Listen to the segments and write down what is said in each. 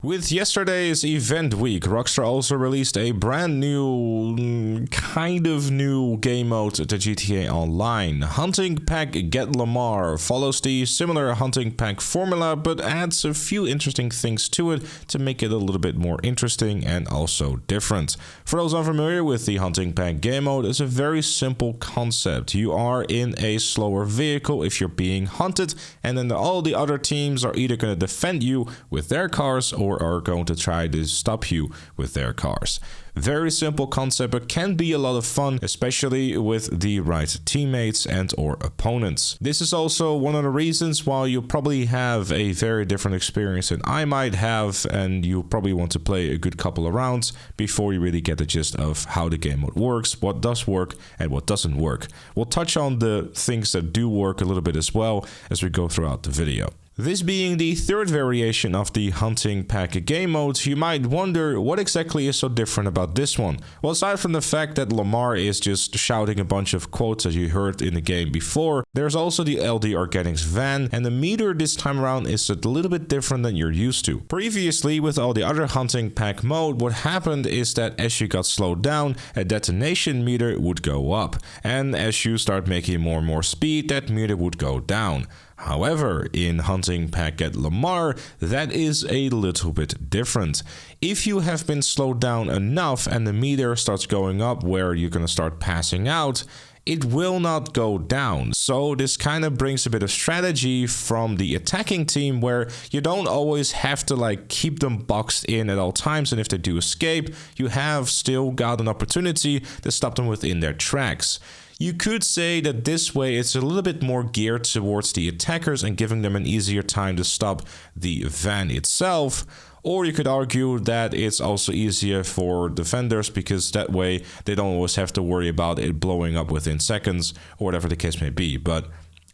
With yesterday's event week, Rockstar also released a brand new, kind of new game mode to GTA Online. Hunting Pack Get Lamar follows the similar hunting pack formula, but adds a few interesting things to it to make it a little bit more interesting and also different. For those unfamiliar with the hunting pack game mode, it's a very simple concept. You are in a slower vehicle if you're being hunted, and then all the other teams are either going to defend you with their cars or are going to try to stop you with their cars. Very simple concept, but can be a lot of fun, especially with the right teammates and or opponents. This is also one of the reasons why you probably have a very different experience than I might have, and you probably want to play a good couple of rounds before you really get the gist of how the game mode works, what does work and what doesn't work. We'll touch on the things that do work a little bit as well as we go throughout the video. This being the third variation of the hunting pack game mode, you might wonder what exactly is so different about this one. Well, aside from the fact that Lamar is just shouting a bunch of quotes as you heard in the game before, there's also the LD Organics van, and the meter this time around is a little bit different than you're used to. Previously, with all the other hunting pack mode, what happened is that as you got slowed down, a detonation meter would go up, and as you start making more and more speed, that meter would go down. However, in Hunting Pack at Lamar, that is a little bit different. If you have been slowed down enough and the meter starts going up where you're going to start passing out, it will not go down. So this kind of brings a bit of strategy from the attacking team where you don't always have to keep them boxed in at all times, and if they do escape, you have still got an opportunity to stop them within their tracks. You could say that this way it's a little bit more geared towards the attackers and giving them an easier time to stop the van itself. Or you could argue that it's also easier for defenders because that way they don't always have to worry about it blowing up within seconds or whatever the case may be. But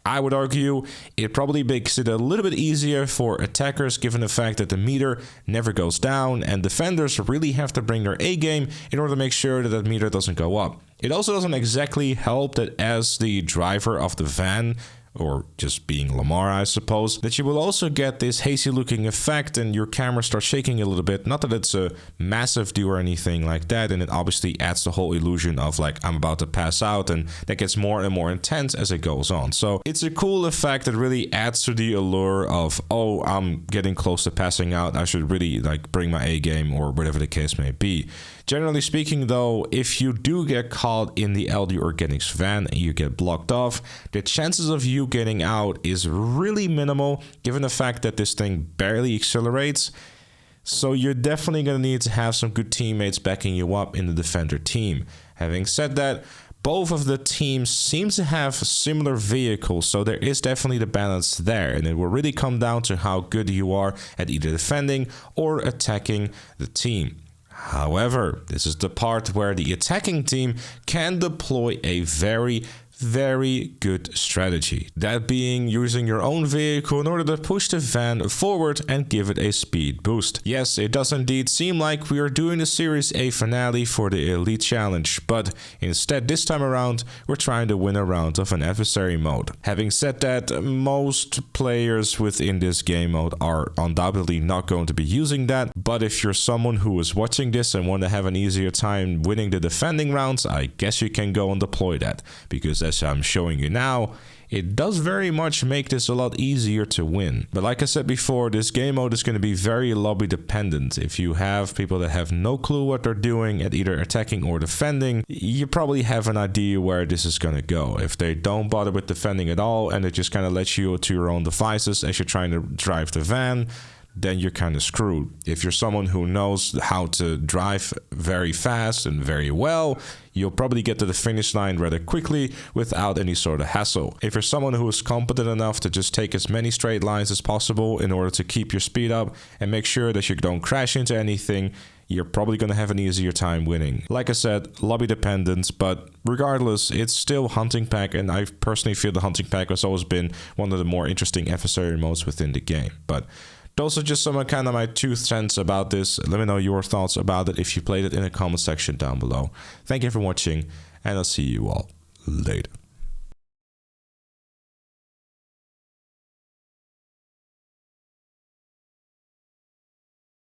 I would argue it probably makes it a little bit easier for attackers given the fact that the meter never goes down and defenders really have to bring their A game in order to make sure that that meter doesn't go up. It also doesn't exactly help that as the driver of the van, or just being Lamar, I suppose, that you will also get this hazy looking effect and your camera starts shaking a little bit. Not that it's a massive do or anything like that, and it obviously adds the whole illusion of I'm about to pass out, and that gets more and more intense as it goes on. So it's a cool effect that really adds to the allure of, oh, I'm getting close to passing out, I should really bring my A game or whatever the case may be. Generally speaking though, if you do get caught in the LD Organics van and you get blocked off, the chances of you getting out is really minimal given the fact that this thing barely accelerates. So you're definitely going to need to have some good teammates backing you up in the defender team. Having said that, both of the teams seem to have similar vehicles, so there is definitely the balance there, and it will really come down to how good you are at either defending or attacking the team. However, this is the part where the attacking team can deploy a very good strategy. That being using your own vehicle in order to push the van forward and give it a speed boost. Yes, it does indeed seem like we are doing the Series A finale for the Elite Challenge, but instead this time around we're trying to win a round of an adversary mode. Having said that, most players within this game mode are undoubtedly not going to be using that, but if you're someone who is watching this and want to have an easier time winning the defending rounds, I guess you can go and deploy that, because as I'm showing you now, it does very much make this a lot easier to win. But like I said before, this game mode is going to be very lobby dependent. If you have people that have no clue what they're doing at either attacking or defending, you probably have an idea where this is going to go. If they don't bother with defending at all and they just kind of let you to your own devices as you're trying to drive the van, then you're kind of screwed. If you're someone who knows how to drive very fast and very well, you'll probably get to the finish line rather quickly without any sort of hassle. If you're someone who is competent enough to just take as many straight lines as possible in order to keep your speed up and make sure that you don't crash into anything, you're probably going to have an easier time winning. Like I said, lobby dependent, but regardless, it's still Hunting Pack, and I personally feel the Hunting Pack has always been one of the more interesting adversary modes within the game. But those are just some of my 2 cents about this. Let me know your thoughts about it if you played it in the comment section down below. Thank you for watching, and I'll see you all later.